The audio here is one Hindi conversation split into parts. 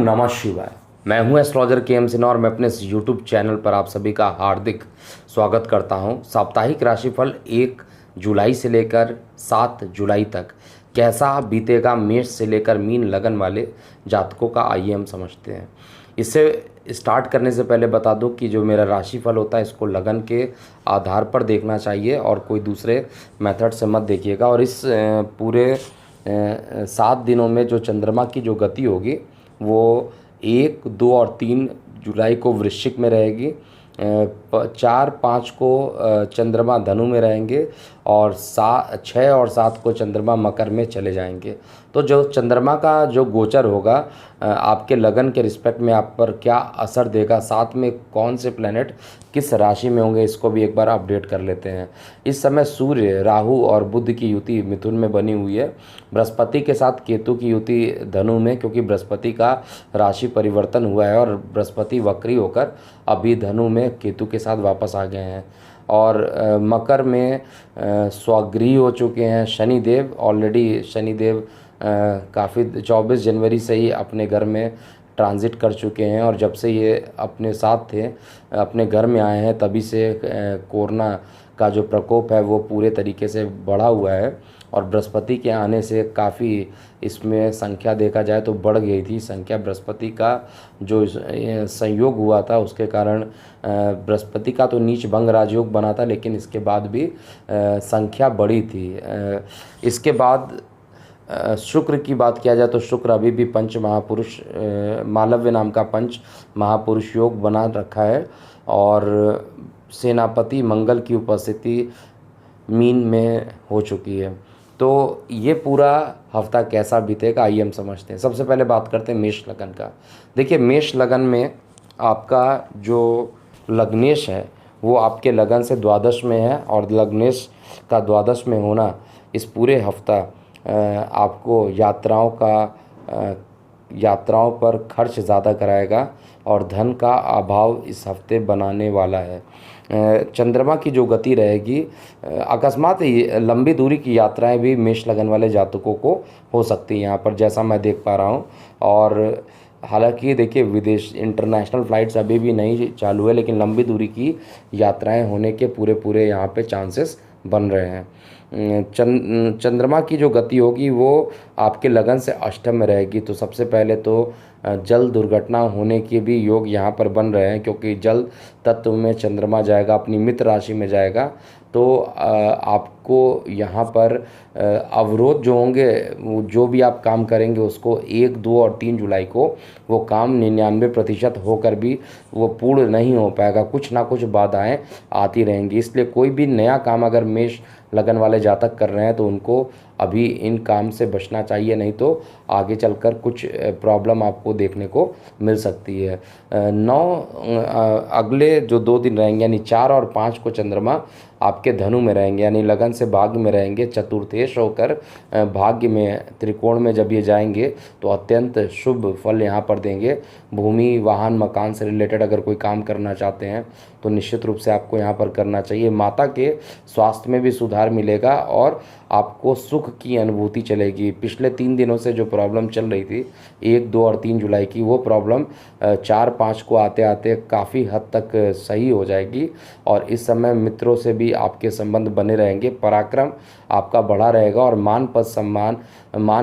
नमः शिवाय। मैं हूं एस्ट्रोलॉजर के सिन्हा और मैं अपने इस यूट्यूब चैनल पर आप सभी का हार्दिक स्वागत करता हूं। साप्ताहिक राशिफल 1 जुलाई से लेकर 7 जुलाई तक कैसा बीतेगा मेष से लेकर मीन लगन वाले जातकों का, आइए हम समझते हैं। इससे स्टार्ट करने से पहले बता दूं कि जो मेरा राशिफल होता है इसको लगन के आधार पर देखना चाहिए और कोई दूसरे मेथड से मत देखिएगा। और इस पूरे 7 दिनों में जो चंद्रमा की जो गति होगी वो 1, 2 और 3 जुलाई को वृश्चिक में रहेगी। 4, 5 को चंद्रमा धनु में रहेंगे और 6 और 7 को चंद्रमा मकर में चले जाएंगे। तो जो चंद्रमा का जो गोचर होगा आपके लगन के रिस्पेक्ट में आप पर क्या असर देगा, साथ में कौन से प्लैनेट किस राशि में होंगे, इसको भी एक बार अपडेट कर लेते हैं। इस समय सूर्य, राहु और बुध की युति मिथुन में बनी हुई है। बृहस्पति के साथ केतु की युति धनु में, क्योंकि बृहस्पति का राशि परिवर्तन हुआ है और बृहस्पति वक्री होकर अभी धनु में केतु के साथ वापस आ गए हैं। और मकर में स्वगृही हो चुके हैं शनिदेव। ऑलरेडी शनिदेव काफ़ी 24 जनवरी से ही अपने घर में ट्रांजिट कर चुके हैं और जब से ये अपने साथ थे, अपने घर में आए हैं, तभी से कोरोना का जो प्रकोप है वो पूरे तरीके से बढ़ा हुआ है। और बृहस्पति के आने से काफ़ी इसमें संख्या देखा जाए तो बढ़ गई थी संख्या। बृहस्पति का जो संयोग हुआ था उसके कारण बृहस्पति का तो नीच भंग राजयोग बना था, लेकिन इसके बाद भी संख्या बढ़ी थी। इसके बाद शुक्र की बात किया जाए तो शुक्र अभी भी पंच महापुरुष मालव्य नाम का पंच महापुरुष योग बना रखा है और सेनापति मंगल की उपस्थिति मीन में हो चुकी है। तो ये पूरा हफ्ता कैसा बीतेगा आइए हम समझते हैं। सबसे पहले बात करते हैं मेष लगन का। देखिए, मेष लगन में आपका जो लग्नेश है वो आपके लगन से द्वादश में है और लग्नेश का द्वादश में होना इस पूरे हफ्ता आपको यात्राओं पर खर्च ज़्यादा कराएगा और धन का अभाव इस हफ्ते बनाने वाला है। चंद्रमा की जो गति रहेगी, अकस्मात लंबी दूरी की यात्राएं भी मेष लगन वाले जातकों को हो सकती हैं यहाँ पर, जैसा मैं देख पा रहा हूँ। और हालांकि देखिए, विदेश इंटरनेशनल फ़्लाइट्स अभी भी नहीं चालू है, लेकिन लंबी दूरी की यात्राएं होने के पूरे यहाँ पे चांसेस बन रहे हैं। चंद्रमा की जो गति होगी वो आपके लगन से अष्टम में रहेगी। तो सबसे पहले तो जल दुर्घटना होने के भी योग यहाँ पर बन रहे हैं, क्योंकि जल तत्व में चंद्रमा जाएगा, अपनी मित्र राशि में जाएगा। तो आपको यहाँ पर अवरोध जो होंगे, जो भी आप काम करेंगे उसको 1, 2 और 3 जुलाई को वो काम 99% होकर भी वो पूर्ण नहीं हो पाएगा। कुछ ना कुछ बाधाएं आती रहेंगी। इसलिए कोई भी नया काम अगर मेष लगन वाले जातक कर रहे हैं तो उनको अभी इन काम से बचना चाहिए, नहीं तो आगे चलकर कुछ प्रॉब्लम आपको देखने को मिल सकती है। अगले जो 2 दिन रहेंगे यानी 4 और 5 को चंद्रमा आपके धनु में रहेंगे, यानी लगन से भाग्य में रहेंगे। चतुर्थेश होकर भाग्य में त्रिकोण में जब ये जाएंगे तो अत्यंत शुभ फल यहाँ पर देंगे। भूमि, वाहन, मकान से रिलेटेड अगर कोई काम करना चाहते हैं तो निश्चित रूप से आपको यहाँ पर करना चाहिए। माता के स्वास्थ्य में भी सुधार मिलेगा और आपको सुख की अनुभूति चलेगी। पिछले 3 दिनों से जो प्रॉब्लम चल रही थी 1, 2 और 3 जुलाई की, वो प्रॉब्लम 4, 5 को आते आते काफ़ी हद तक सही हो जाएगी। और इस समय मित्रों से भी आपके संबंध बने रहेंगे। पराक्रम आपका बढ़ा रहेगा और मान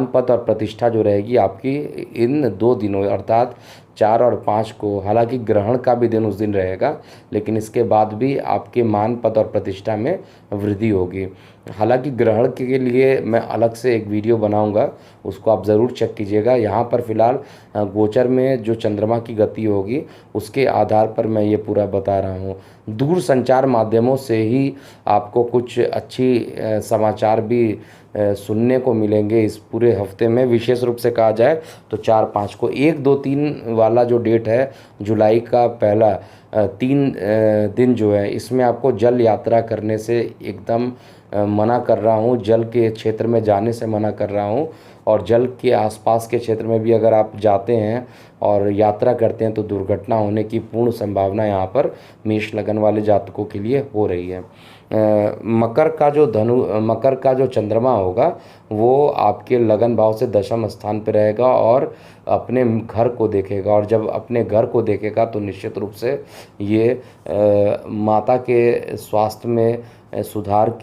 पद और प्रतिष्ठा जो रहेगी आपकी इन 2 दिनों अर्थात 4 और 5 को, हालांकि ग्रहण का भी दिन उस दिन रहेगा, लेकिन इसके बाद भी आपके मान पद और प्रतिष्ठा में वृद्धि होगी। हालांकि ग्रहण के लिए मैं अलग से एक वीडियो बनाऊंगा, उसको आप ज़रूर चेक कीजिएगा। यहाँ पर फिलहाल गोचर में जो चंद्रमा की गति होगी उसके आधार पर मैं ये पूरा बता रहा हूँ। दूर संचार माध्यमों से ही आपको कुछ अच्छी समाचार भी सुनने को मिलेंगे इस पूरे हफ्ते में। विशेष रूप से कहा जाए तो 4, 5 को, 1, 2, 3 वाला जो डेट है जुलाई का पहला 3 दिन जो है, इसमें आपको जल यात्रा करने से एकदम मना कर रहा हूँ, जल के क्षेत्र में जाने से मना कर रहा हूँ। और जल के आसपास के क्षेत्र में भी अगर आप जाते हैं और यात्रा करते हैं तो दुर्घटना होने की पूर्ण संभावना यहाँ पर मेष लगन वाले जातकों के लिए हो रही है। मकर का जो चंद्रमा होगा वो आपके लगन भाव से दशम स्थान पर रहेगा और अपने घर को देखेगा, और जब अपने घर को देखेगा तो निश्चित रूप से ये माता के स्वास्थ्य में सुधार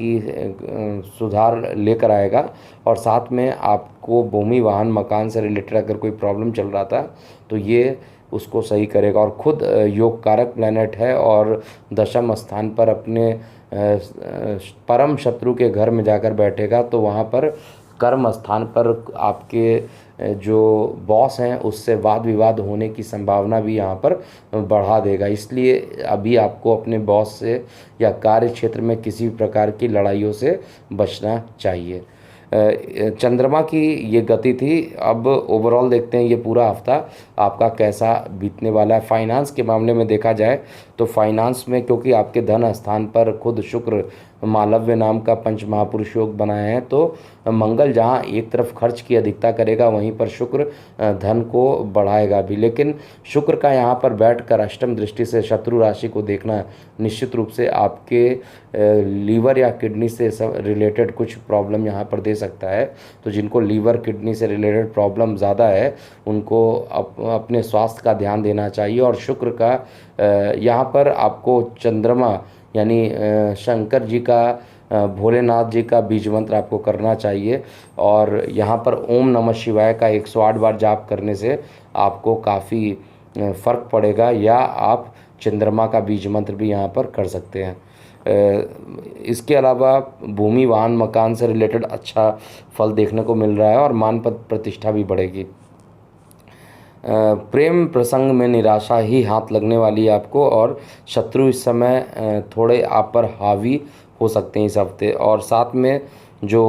लेकर आएगा। और साथ में आपको भूमि वाहन मकान से रिलेटेड अगर कोई प्रॉब्लम चल रहा था तो ये उसको सही करेगा। और खुद योग कारक प्लैनेट है और दशम स्थान पर अपने परम शत्रु के घर में जाकर बैठेगा, तो वहाँ पर कर्म स्थान पर आपके जो बॉस हैं उससे वाद विवाद होने की संभावना भी यहाँ पर बढ़ा देगा। इसलिए अभी आपको अपने बॉस से या कार्य क्षेत्र में किसी प्रकार की लड़ाइयों से बचना चाहिए। चंद्रमा की ये गति थी। अब ओवरऑल देखते हैं ये पूरा हफ्ता आपका कैसा बीतने वाला है। फाइनेंस के मामले में देखा जाए तो फाइनेंस में क्योंकि आपके धन स्थान पर खुद शुक्र मालव्य नाम का पंच महापुरुष योग बनाए हैं, तो मंगल जहां एक तरफ खर्च की अधिकता करेगा वहीं पर शुक्र धन को बढ़ाएगा भी। लेकिन शुक्र का यहाँ पर बैठकर अष्टम दृष्टि से शत्रु राशि को देखना निश्चित रूप से आपके लीवर या किडनी से रिलेटेड कुछ प्रॉब्लम यहाँ पर दे सकता है। तो जिनको लीवर किडनी से रिलेटेड प्रॉब्लम ज़्यादा है उनको अपने स्वास्थ्य का ध्यान देना चाहिए। और शुक्र का यहाँ पर आपको चंद्रमा यानी शंकर जी का भोलेनाथ जी का बीज मंत्र आपको करना चाहिए। और यहाँ पर ओम नमः शिवाय का 108 बार जाप करने से आपको काफ़ी फ़र्क पड़ेगा, या आप चंद्रमा का बीज मंत्र भी यहाँ पर कर सकते हैं। इसके अलावा भूमि वाहन मकान से रिलेटेड अच्छा फल देखने को मिल रहा है और मान पद प्रतिष्ठा भी बढ़ेगी। प्रेम प्रसंग में निराशा ही हाथ लगने वाली है आपको, और शत्रु इस समय थोड़े आप पर हावी हो सकते हैं इस हफ्ते। और साथ में जो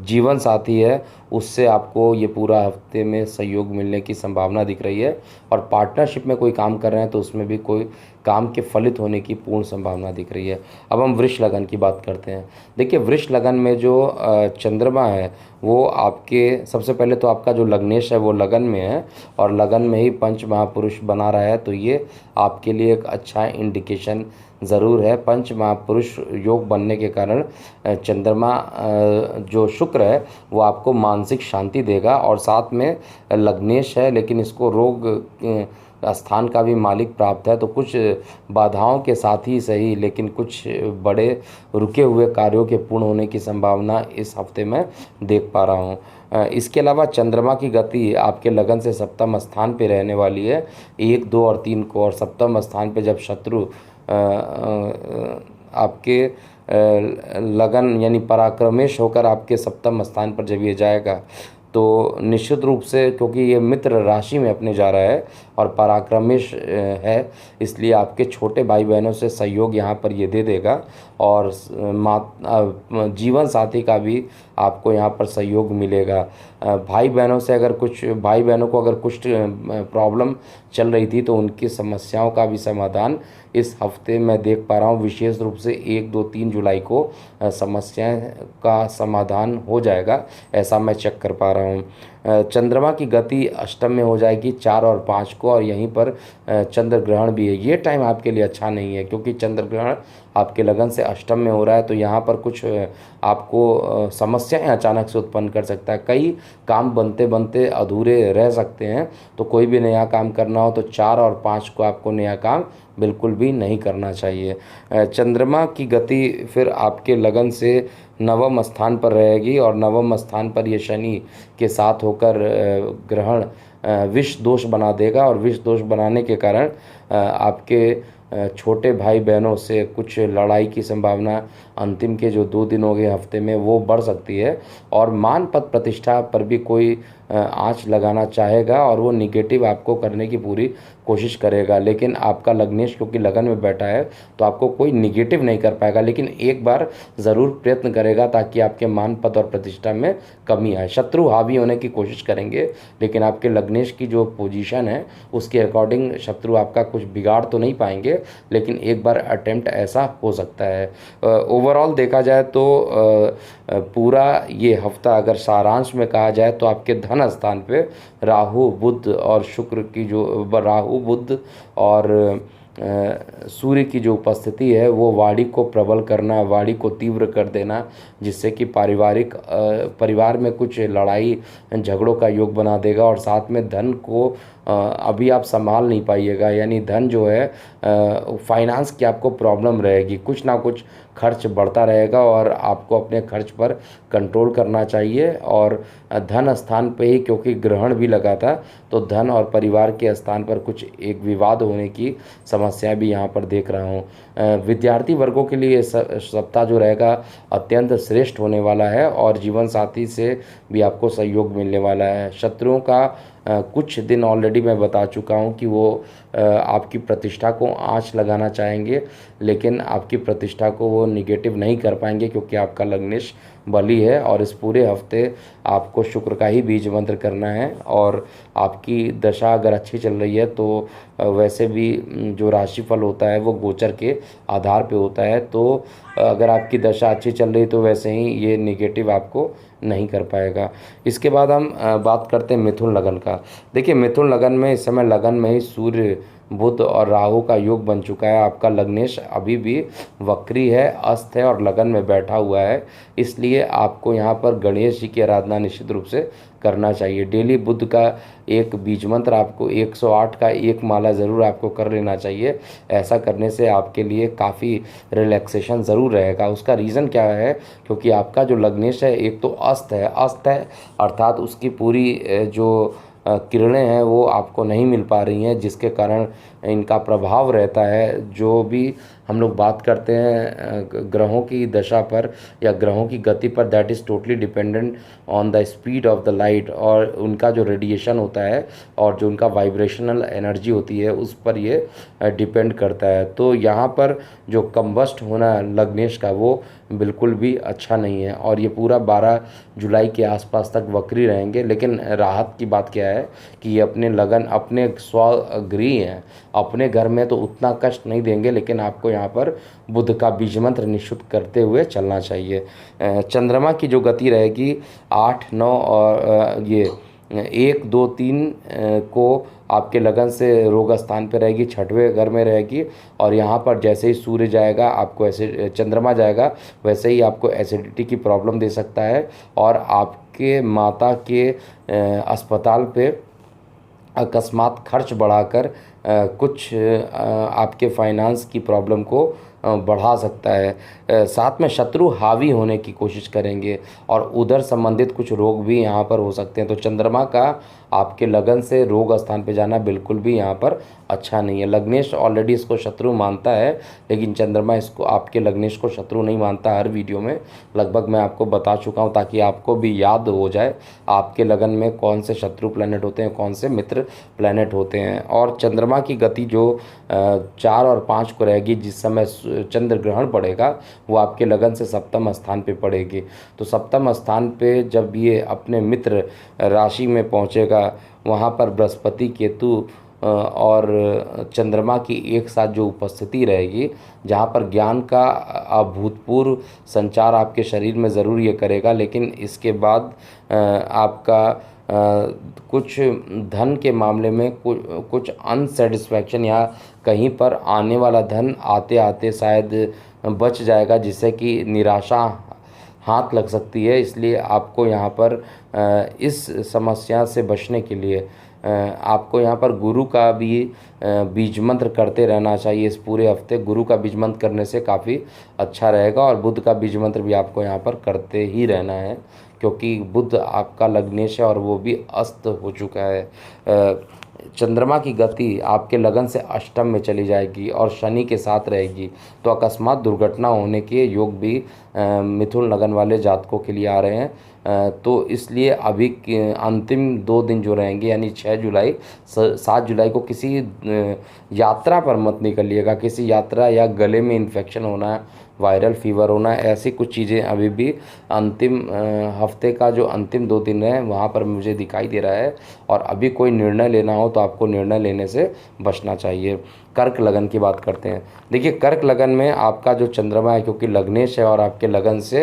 जीवन साथी है उससे आपको ये पूरा हफ्ते में सहयोग मिलने की संभावना दिख रही है। और पार्टनरशिप में कोई काम कर रहे हैं तो उसमें भी कोई काम के फलित होने की पूर्ण संभावना दिख रही है। अब हम वृष लगन की बात करते हैं। देखिए वृष लगन में जो चंद्रमा है वो आपके सबसे पहले तो आपका जो लग्नेश है वो लगन में है और लगन में ही पंच महापुरुष बना रहा है, तो ये आपके लिए एक अच्छा इंडिकेशन ज़रूर है। पंच महापुरुष योग बनने के कारण चंद्रमा जो शुक्र है वो आपको मानसिक शांति देगा। और साथ में लग्नेश है लेकिन इसको रोग स्थान का भी मालिक प्राप्त है, तो कुछ बाधाओं के साथ ही सही लेकिन कुछ बड़े रुके हुए कार्यों के पूर्ण होने की संभावना इस हफ्ते में देख पा रहा हूँ। इसके अलावा चंद्रमा की गति आपके लगन से सप्तम स्थान पे रहने वाली है 1, 2 और 3 को। और सप्तम स्थान पे जब शत्रु आपके लगन यानी पराक्रमेश होकर आपके सप्तम स्थान पर जब ये जाएगा तो निश्चित रूप से क्योंकि ये मित्र राशि में अपने जा रहा है और पराक्रमेश है, इसलिए आपके छोटे भाई बहनों से सहयोग यहाँ पर ये दे देगा। और जीवन साथी का भी आपको यहाँ पर सहयोग मिलेगा। भाई बहनों को अगर कुछ प्रॉब्लम चल रही थी तो उनकी समस्याओं का भी समाधान इस हफ्ते मैं देख पा रहा हूँ। विशेष रूप से 1, 2, 3 जुलाई को समस्याएं का समाधान हो जाएगा, ऐसा मैं चेक कर पा रहा हूँ। चंद्रमा की गति अष्टम में हो जाएगी 4 और 5 को, और यहीं पर चंद्र ग्रहण भी है। ये टाइम आपके लिए अच्छा नहीं है क्योंकि चंद्र ग्रहण आपके लगन से अष्टम में हो रहा है, तो यहाँ पर कुछ आपको समस्याएं अचानक से उत्पन्न कर सकता है। कई काम बनते बनते अधूरे रह सकते हैं, तो कोई भी नया काम करना हो तो 4 और 5 को आपको नया काम बिल्कुल भी नहीं करना चाहिए। चंद्रमा की गति फिर आपके लगन से नवम स्थान पर रहेगी और नवम स्थान पर ये शनि के साथ होकर ग्रहण विष दोष बना देगा। और विष दोष बनाने के कारण आपके छोटे भाई बहनों से कुछ लड़ाई की संभावना अंतिम के जो 2 दिन हो गए हफ्ते में वो बढ़ सकती है। और मान पद प्रतिष्ठा पर भी कोई आंच लगाना चाहेगा और वो निगेटिव आपको करने की पूरी कोशिश करेगा, लेकिन आपका लग्नेश क्योंकि लगन में बैठा है तो आपको कोई निगेटिव नहीं कर पाएगा, लेकिन एक बार ज़रूर प्रयत्न करेगा ताकि आपके मान पद और प्रतिष्ठा में कमी आए। शत्रु हावी होने की कोशिश करेंगे लेकिन आपके लग्नेश की जो पोजीशन है उसके अकॉर्डिंग शत्रु आपका कुछ बिगाड़ तो नहीं पाएंगे, लेकिन एक बार अटेम्प्ट ऐसा हो सकता है। ओवरऑल देखा जाए तो पूरा ये हफ्ता अगर सारांश में कहा जाए तो आपके धन स्थान पे राहु बुध और शुक्र की जो राहु बुध और सूर्य की जो उपस्थिति है वो वाणी को प्रबल करना, वाणी को तीव्र कर देना, जिससे कि परिवार में कुछ लड़ाई झगड़ों का योग बना देगा। और साथ में धन को अभी आप संभाल नहीं पाइएगा, यानी धन जो है फाइनेंस की आपको प्रॉब्लम रहेगी, कुछ ना कुछ खर्च बढ़ता रहेगा और आपको अपने खर्च पर कंट्रोल करना चाहिए। और धन स्थान पे ही क्योंकि ग्रहण भी लगा था तो धन और परिवार के स्थान पर कुछ एक विवाद होने की समस्या भी यहाँ पर देख रहा हूँ। विद्यार्थी वर्गों के लिए सप्ताह जो रहेगा अत्यंत श्रेष्ठ होने वाला है और जीवन साथी से भी आपको सहयोग मिलने वाला है। शत्रुओं का कुछ दिन ऑलरेडी मैं बता चुका हूँ कि वो आपकी प्रतिष्ठा को आंच लगाना चाहेंगे, लेकिन आपकी प्रतिष्ठा को वो निगेटिव नहीं कर पाएंगे क्योंकि आपका लग्नेश बली है। और इस पूरे हफ्ते आपको शुक्र का ही बीज मंत्र करना है। और आपकी दशा अगर अच्छी चल रही है तो वैसे भी जो राशिफल होता है वो गोचर के आधार पे होता है, तो अगर आपकी दशा अच्छी चल रही तो वैसे ही ये निगेटिव आपको नहीं कर पाएगा। इसके बाद हम बात करते हैं मिथुन लगन का। देखिए मिथुन लगन में इस समय लगन में ही सूर्य बुध और राहु का योग बन चुका है। आपका लग्नेश अभी भी वक्री है, अस्त है और लगन में बैठा हुआ है, इसलिए आपको यहाँ पर गणेश जी की आराधना निश्चित रूप से करना चाहिए। डेली बुध का एक बीज मंत्र आपको 108 का एक माला ज़रूर आपको कर लेना चाहिए। ऐसा करने से आपके लिए काफ़ी रिलैक्सेशन ज़रूर रहेगा। उसका रीज़न क्या है, क्योंकि आपका जो लग्नेश है एक तो अस्त है अर्थात उसकी पूरी जो किरणें हैं वो आपको नहीं मिल पा रही हैं, जिसके कारण इनका प्रभाव रहता है। जो भी हम लोग बात करते हैं ग्रहों की दशा पर या ग्रहों की गति पर, that is totally dependent on the speed of the light, और उनका जो रेडिएशन होता है और जो उनका वाइब्रेशनल एनर्जी होती है उस पर ये डिपेंड करता है। तो यहाँ पर जो कंबस्ट होना लग्नेश का वो बिल्कुल भी अच्छा नहीं है और ये पूरा 12 जुलाई के आसपास तक वक्री रहेंगे। लेकिन राहत की बात क्या है कि ये अपने लगन अपने स्वगृह हैं, अपने घर में तो उतना कष्ट नहीं देंगे, लेकिन आपको यहाँ पर बुध का बीज मंत्र निश्चित करते हुए चलना चाहिए। चंद्रमा की जो गति रहेगी 8, 9 और ये 1, 2, 3 को आपके लगन से रोग स्थान पे रहेगी, 6वें घर में रहेगी। और यहाँ पर जैसे ही सूर्य जाएगा आपको ऐसे चंद्रमा जाएगा वैसे ही आपको एसिडिटी की प्रॉब्लम दे सकता है और आपके माता के अस्पताल पे अकस्मात खर्च बढ़ाकर कुछ आपके फाइनेंस की प्रॉब्लम को बढ़ा सकता है। साथ में शत्रु हावी होने की कोशिश करेंगे और उधर संबंधित कुछ रोग भी यहाँ पर हो सकते हैं। तो चंद्रमा का आपके लगन से रोग स्थान पे जाना बिल्कुल भी यहाँ पर अच्छा नहीं है। लग्नेश ऑलरेडी इसको शत्रु मानता है, लेकिन चंद्रमा इसको आपके लग्नेश को शत्रु नहीं मानता। हर वीडियो में लगभग मैं आपको बता चुका हूँ ताकि आपको भी याद हो जाए आपके लगन में कौन से शत्रु प्लैनेट होते हैं, कौन से मित्र प्लैनेट होते हैं। और चंद्रमा की गति जो 4 और 5 को रहेगी, जिस समय चंद्र ग्रहण पड़ेगा वो आपके लगन से सप्तम स्थान पे पड़ेगी। तो सप्तम स्थान पे जब ये अपने मित्र राशि में पहुँचेगा वहाँ पर बृहस्पति, केतु और चंद्रमा की एक साथ जो उपस्थिति रहेगी, जहाँ पर ज्ञान का अभूतपूर्व संचार आपके शरीर में ज़रूर ये करेगा। लेकिन इसके बाद आपका कुछ धन के मामले में कुछ अनसेटिस्फैक्शन या कहीं पर आने वाला धन आते आते शायद बच जाएगा, जिससे कि निराशा हाथ लग सकती है। इसलिए आपको यहाँ पर इस समस्या से बचने के लिए आपको यहाँ पर गुरु का भी बीज मंत्र करते रहना चाहिए। इस पूरे हफ्ते गुरु का बीज मंत्र करने से काफ़ी अच्छा रहेगा और बुध का बीज मंत्र भी आपको यहाँ पर करते ही रहना है, क्योंकि बुध आपका लग्नेश है और वो भी अस्त हो चुका है। चंद्रमा की गति आपके लगन से अष्टम में चली जाएगी और शनि के साथ रहेगी, तो अकस्मात दुर्घटना होने के योग भी मिथुन लगन वाले जातकों के लिए आ रहे हैं। तो इसलिए अभी अंतिम 2 दिन जो रहेंगे यानी 6 जुलाई 7 जुलाई को किसी यात्रा पर मत निकलिएगा। किसी यात्रा या गले में इन्फेक्शन होना, वायरल फीवर होना, ऐसी कुछ चीज़ें अभी भी अंतिम हफ्ते का जो अंतिम 2 दिन है वहाँ पर मुझे दिखाई दे रहा है। और अभी कोई निर्णय लेना हो तो आपको निर्णय लेने से बचना चाहिए। कर्क लगन की बात करते हैं। देखिए कर्क लगन में आपका जो चंद्रमा है, क्योंकि लग्नेश है और आपके लगन से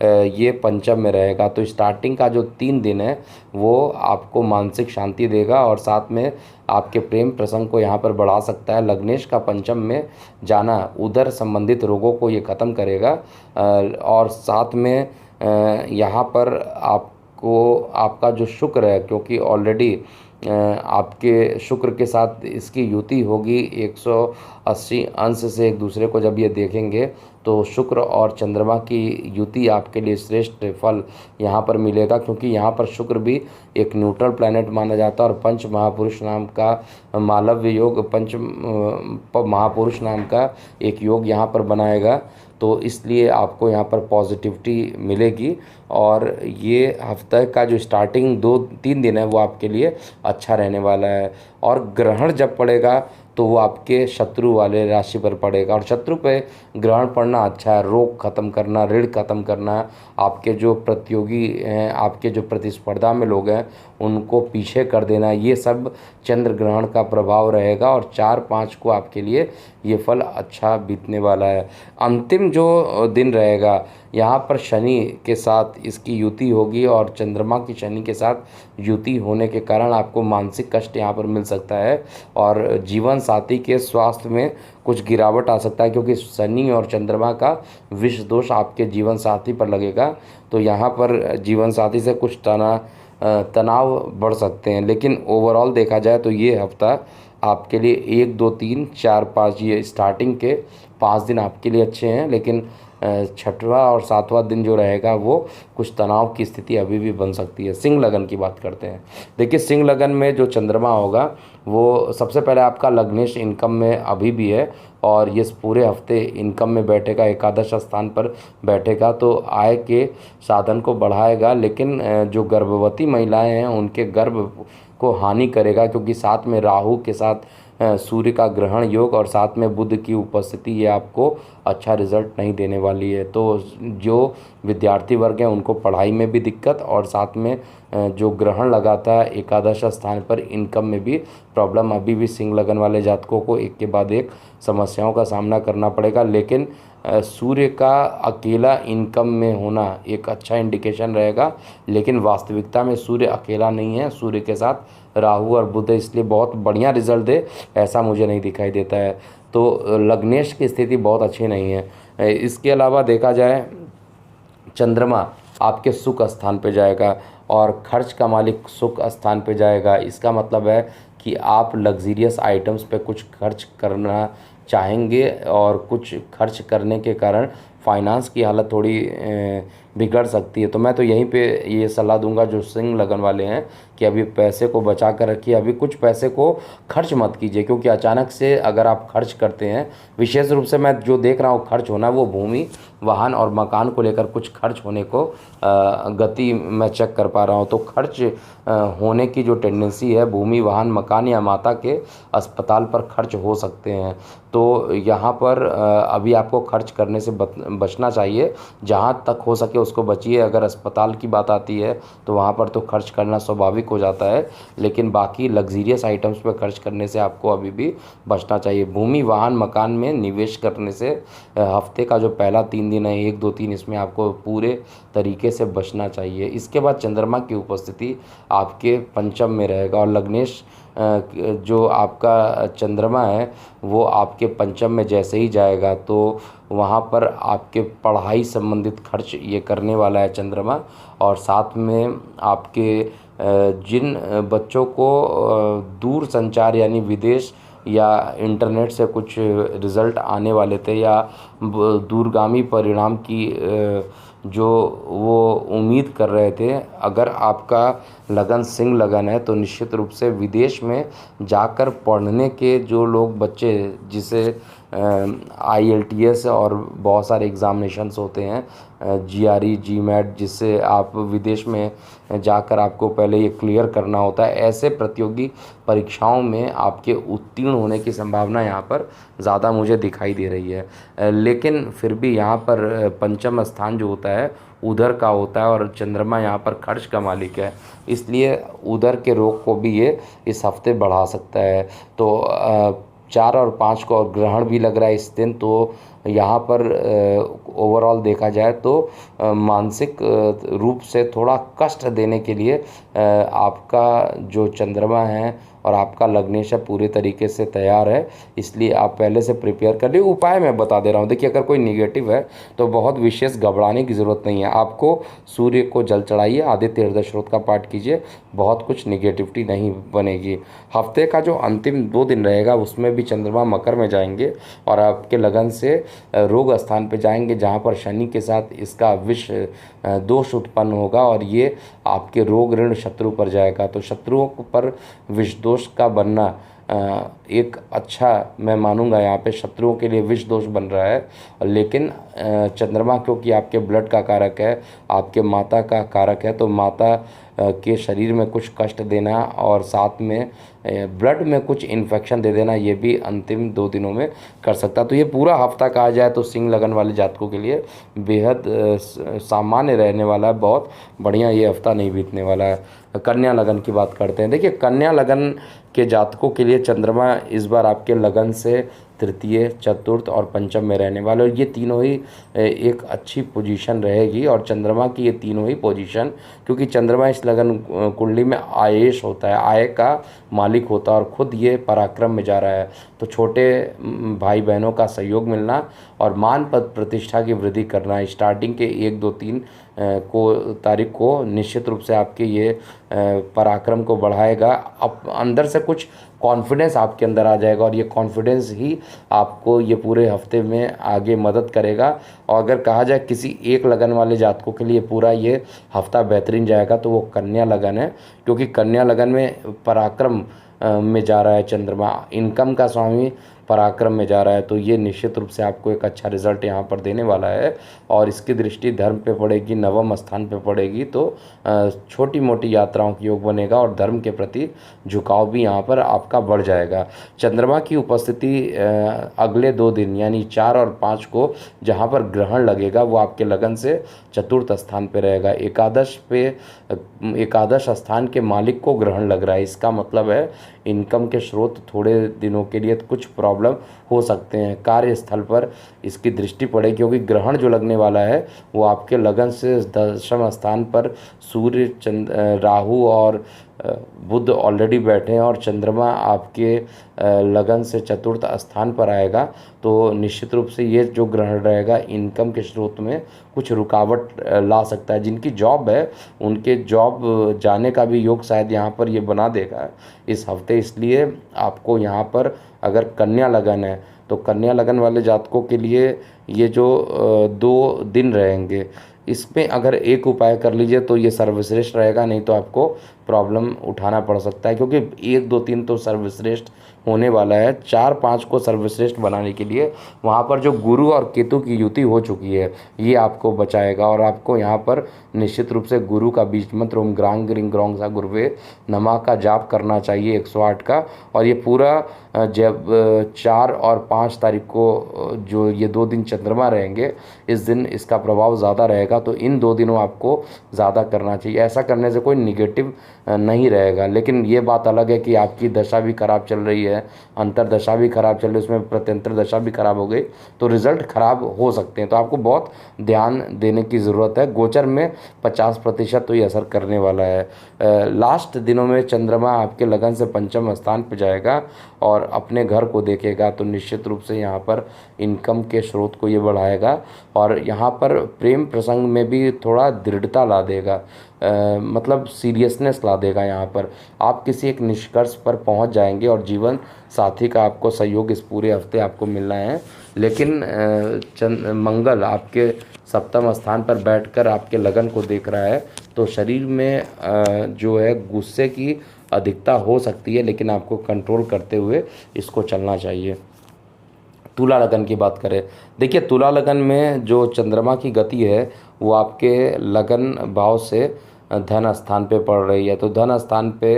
ये पंचम में रहेगा, तो स्टार्टिंग का जो 3 दिन है वो आपको मानसिक शांति देगा और साथ में आपके प्रेम प्रसंग को यहाँ पर बढ़ा सकता है। लग्नेश का पंचम में जाना उदर संबंधित रोगों को ये ख़त्म करेगा और साथ में यहाँ पर आपको आपका जो शुक्र है, क्योंकि ऑलरेडी आपके शुक्र के साथ इसकी युति होगी 180 अंश से एक दूसरे को जब ये देखेंगे तो शुक्र और चंद्रमा की युति आपके लिए श्रेष्ठ फल यहाँ पर मिलेगा, क्योंकि यहाँ पर शुक्र भी एक न्यूट्रल प्लैनेट माना जाता है और पंच महापुरुष नाम का मालव्य योग, पंच महापुरुष नाम का एक योग यहाँ पर बनाएगा। तो इसलिए आपको यहाँ पर पॉजिटिविटी मिलेगी और ये हफ्ते का जो स्टार्टिंग 2-3 दिन है वो आपके लिए अच्छा रहने वाला है। और ग्रहण जब पड़ेगा तो वो आपके शत्रु वाले राशि पर पड़ेगा और शत्रु पे ग्रहण पड़ना अच्छा है। रोग खत्म करना, ऋण खत्म करना, आपके जो प्रतियोगी हैं, आपके जो प्रतिस्पर्धा में लोग हैं उनको पीछे कर देना, ये सब चंद्र ग्रहण का प्रभाव रहेगा और 4-5 को आपके लिए ये फल अच्छा बीतने वाला है। अंतिम जो दिन रहेगा यहाँ पर शनि के साथ इसकी युति होगी और चंद्रमा की शनि के साथ युति होने के कारण आपको मानसिक कष्ट यहाँ पर मिल सकता है और जीवन साथी के स्वास्थ्य में कुछ गिरावट आ सकता है, क्योंकि शनि और चंद्रमा का विष दोष आपके जीवन साथी पर लगेगा। तो यहाँ पर जीवन साथी से कुछ तनाव बढ़ सकते हैं, लेकिन ओवरऑल देखा जाए तो ये हफ्ता आपके लिए 1, 2, 3, 4, 5 ये स्टार्टिंग के 5 दिन आपके लिए अच्छे हैं, लेकिन 6वां और 7वां दिन जो रहेगा वो कुछ तनाव की स्थिति अभी भी बन सकती है। सिंह लगन की बात करते हैं। देखिए सिंह लगन में जो चंद्रमा होगा वो सबसे पहले आपका लग्नेश इनकम में अभी भी है और ये पूरे हफ्ते इनकम में बैठेगा, एकादश स्थान पर बैठेगा तो आय के साधन को बढ़ाएगा, लेकिन जो गर्भवती महिलाएं हैं उनके गर्भ को हानि करेगा, क्योंकि साथ में राहु के साथ सूर्य का ग्रहण योग और साथ में बुध की उपस्थिति ये आपको अच्छा रिजल्ट नहीं देने वाली है। तो जो विद्यार्थी वर्ग हैं उनको पढ़ाई में भी दिक्कत और साथ में जो ग्रहण लगाता है एकादश स्थान पर इनकम में भी प्रॉब्लम अभी भी सिंह लगन वाले जातकों को एक के बाद एक समस्याओं का सामना करना पड़ेगा। लेकिन सूर्य का अकेला इनकम में होना एक अच्छा इंडिकेशन रहेगा, लेकिन वास्तविकता में सूर्य अकेला नहीं है, सूर्य के साथ राहु और बुध, इसलिए बहुत बढ़िया रिजल्ट दे ऐसा मुझे नहीं दिखाई देता है। तो लग्नेश की स्थिति बहुत अच्छी नहीं है। इसके अलावा देखा जाए चंद्रमा आपके सुख स्थान पे जाएगा और खर्च का मालिक सुख स्थान पे जाएगा। इसका मतलब है कि आप लग्जीरियस आइटम्स पे कुछ खर्च करना चाहेंगे और कुछ खर्च करने के कारण फाइनेंस की हालत थोड़ी बिगड़ सकती है। तो मैं तो यहीं पे ये सलाह दूंगा जो सिंह लगन वाले हैं कि अभी पैसे को बचा कर रखिए, अभी कुछ पैसे को खर्च मत कीजिए, क्योंकि अचानक से अगर आप खर्च करते हैं, विशेष रूप से मैं जो देख रहा हूँ खर्च होना वो भूमि, वाहन और मकान को लेकर कुछ खर्च होने को गति मैं चेक कर पा रहा हूँ। तो खर्च होने की जो टेंडेंसी है, भूमि, वाहन, मकान या माता के अस्पताल पर खर्च हो सकते हैं। तो यहाँ पर अभी आपको खर्च करने से बचना चाहिए, जहाँ तक हो सके उसको बचिए। अगर अस्पताल की बात आती है तो वहाँ पर तो खर्च करना स्वाभाविक हो जाता है, लेकिन बाकी लग्जीरियस आइटम्स पर खर्च करने से आपको अभी भी बचना चाहिए। भूमि, वाहन, मकान में निवेश करने से हफ्ते का जो पहला 3 दिन है, 1, 2, 3, इसमें आपको पूरे तरीके से बचना चाहिए। इसके बाद चंद्रमा की उपस्थिति आपके पंचम में रहेगा और लग्नेश जो आपका चंद्रमा है वो आपके पंचम में जैसे ही जाएगा तो वहाँ पर आपके पढ़ाई संबंधित खर्च ये करने वाला है चंद्रमा। और साथ में आपके जिन बच्चों को दूर संचार यानी विदेश या इंटरनेट से कुछ रिज़ल्ट आने वाले थे या दूरगामी परिणाम की जो वो उम्मीद कर रहे थे, अगर आपका लगन सिंह लगन है तो निश्चित रूप से विदेश में जाकर पढ़ने के जो लोग बच्चे, जिसे IELTS और बहुत सारे एग्ज़ामिनेशंस होते हैं, GRE, GMAT, जिससे आप विदेश में जाकर आपको पहले ये क्लियर करना होता है, ऐसे प्रतियोगी परीक्षाओं में आपके उत्तीर्ण होने की संभावना यहाँ पर ज़्यादा मुझे दिखाई दे रही है। लेकिन फिर भी यहाँ पर पंचम स्थान जो होता है उधर का होता है और चंद्रमा यहाँ पर खर्च का मालिक है, इसलिए उधर के रोग को भी ये इस हफ्ते बढ़ा सकता है। तो 4 और 5 को और ग्रहण भी लग रहा है इस दिन, तो यहाँ पर ओवरऑल देखा जाए तो मानसिक रूप से थोड़ा कष्ट देने के लिए आपका जो चंद्रमा है और आपका लग्नेश पूरे तरीके से तैयार है, इसलिए आप पहले से प्रिपेयर कर लिए। उपाय मैं बता दे रहा हूँ। देखिए, अगर कोई निगेटिव है तो बहुत विशेष घबराने की ज़रूरत नहीं है। आपको सूर्य को जल चढ़ाइए, आदित्य हृदय स्रोत का पाठ कीजिए, बहुत कुछ निगेटिविटी नहीं बनेगी। हफ्ते का जो अंतिम 2 दिन रहेगा उसमें भी चंद्रमा मकर में जाएंगे और आपके लगन से रोग स्थान पर जाएंगे, जहाँ पर शनि के साथ इसका विष दोष उत्पन्न होगा और ये आपके रोग ऋण शत्रु पर जाएगा। तो शत्रुओं पर विष दोष का बनना एक अच्छा मैं मानूंगा। यहाँ पे शत्रुओं के लिए विष दोष बन रहा है, लेकिन चंद्रमा क्योंकि आपके ब्लड का कारक है, आपके माता का कारक है, तो माता के शरीर में कुछ कष्ट देना और साथ में ब्लड में कुछ इन्फेक्शन दे देना, ये भी अंतिम 2 दिनों में कर सकता। तो ये पूरा हफ्ता कहा जाए तो सिंह लगन वाले जातकों के लिए बेहद सामान्य रहने वाला है, बहुत बढ़िया ये हफ्ता नहीं बीतने वाला है। कन्या लगन की बात करते हैं। देखिए, कन्या लगन के जातकों के लिए चंद्रमा इस बार आपके लगन से तृतीय, चतुर्थ और पंचम में रहने वाले, और ये तीनों ही एक अच्छी पोजीशन रहेगी। और चंद्रमा की ये तीनों ही पोजीशन, क्योंकि चंद्रमा इस लगन कुंडली में आयेश होता है, आय का मालिक होता है और ख़ुद ये पराक्रम में जा रहा है, तो छोटे भाई बहनों का सहयोग मिलना और मान पद प्रतिष्ठा की वृद्धि करना स्टार्टिंग के 1, 2, 3 तारीख को निश्चित रूप से आपके ये पराक्रम को बढ़ाएगा। अब अंदर से कुछ कॉन्फिडेंस आपके अंदर आ जाएगा और ये कॉन्फिडेंस ही आपको ये पूरे हफ्ते में आगे मदद करेगा। और अगर कहा जाए किसी एक लगन वाले जातकों के लिए पूरा ये हफ्ता बेहतरीन जाएगा तो वो कन्या लगन है, क्योंकि कन्या लगन में पराक्रम में जा रहा है चंद्रमा, इनकम का स्वामी पराक्रम में जा रहा है, तो ये निश्चित रूप से आपको एक अच्छा रिजल्ट यहाँ पर देने वाला है। और इसकी दृष्टि धर्म पे पड़ेगी, नवम स्थान पे पड़ेगी, तो छोटी मोटी यात्राओं की योग बनेगा और धर्म के प्रति झुकाव भी यहाँ पर आपका बढ़ जाएगा। चंद्रमा की उपस्थिति अगले 2 दिन यानी 4 और 5 को जहाँ पर ग्रहण लगेगा वो आपके लगन से चतुर्थ स्थान पे रहेगा। एकादश स्थान के मालिक को ग्रहण लग रहा है, इसका मतलब है इनकम के स्रोत थोड़े दिनों के लिए कुछ प्रॉब्लम हो सकते हैं। कार्यस्थल पर इसकी दृष्टि पड़े, क्योंकि ग्रहण जो लगने वाला है वो आपके लगन से दशम स्थान पर सूर्य, राहु और बुध ऑलरेडी बैठे हैं और चंद्रमा आपके लगन से चतुर्थ स्थान पर आएगा। तो निश्चित रूप से ये जो ग्रहण रहेगा इनकम के स्रोत में कुछ रुकावट ला सकता है। जिनकी जॉब है उनके जॉब जाने का भी योग शायद यहाँ पर ये बना देगा इस हफ्ते। इसलिए आपको यहाँ पर अगर कन्या लगन है तो कन्या लगन वाले जातकों के लिए ये जो 2 दिन रहेंगे इसमें अगर एक उपाय कर लीजिए तो ये सर्वश्रेष्ठ रहेगा, नहीं तो आपको प्रॉब्लम उठाना पड़ सकता है, क्योंकि 1, 2, 3 तो सर्वश्रेष्ठ होने वाला है। 4, 5 को सर्वश्रेष्ठ बनाने के लिए वहाँ पर जो गुरु और केतु की युति हो चुकी है ये आपको बचाएगा। और आपको यहाँ पर निश्चित रूप से गुरु का बीज मंत्र ओम ग्रांग ग्रिंग ग्रोंग सा गुरुवे नमः का जाप करना चाहिए 108 का। और ये पूरा जब 4 और 5 तारीख को जो ये 2 दिन चंद्रमा रहेंगे इस दिन इसका प्रभाव ज़्यादा रहेगा, तो इन 2 दिनों आपको ज़्यादा करना चाहिए। ऐसा करने से कोई निगेटिव नहीं रहेगा, लेकिन ये बात अलग है कि आपकी दशा भी खराब चल रही है, अंतर दशा भी खराब चल रही है, उसमें प्रत्यंतर दशा भी खराब हो गई तो रिजल्ट खराब हो सकते हैं। तो आपको बहुत ध्यान देने की ज़रूरत है। गोचर में 50% तो ये असर करने वाला है। लास्ट दिनों में चंद्रमा आपके लगन से पंचम स्थान पर जाएगा और अपने घर को देखेगा, तो निश्चित रूप से यहाँ पर इनकम के स्रोत को ये बढ़ाएगा और यहाँ पर प्रेम प्रसंग में भी थोड़ा दृढ़ता ला देगा, मतलब सीरियसनेस ला देगा। यहाँ पर आप किसी एक निष्कर्ष पर पहुँच जाएंगे और जीवन साथी का आपको सहयोग इस पूरे हफ्ते आपको मिलना है। लेकिन मंगल आपके सप्तम स्थान पर बैठकर आपके लगन को देख रहा है, तो शरीर में जो है गुस्से की अधिकता हो सकती है, लेकिन आपको कंट्रोल करते हुए इसको चलना चाहिए। तुला लगन की बात करें, देखिए तुला लगन में जो चंद्रमा की गति है वो आपके लगन भाव से धन स्थान पे पड़ रही है। तो धन स्थान पे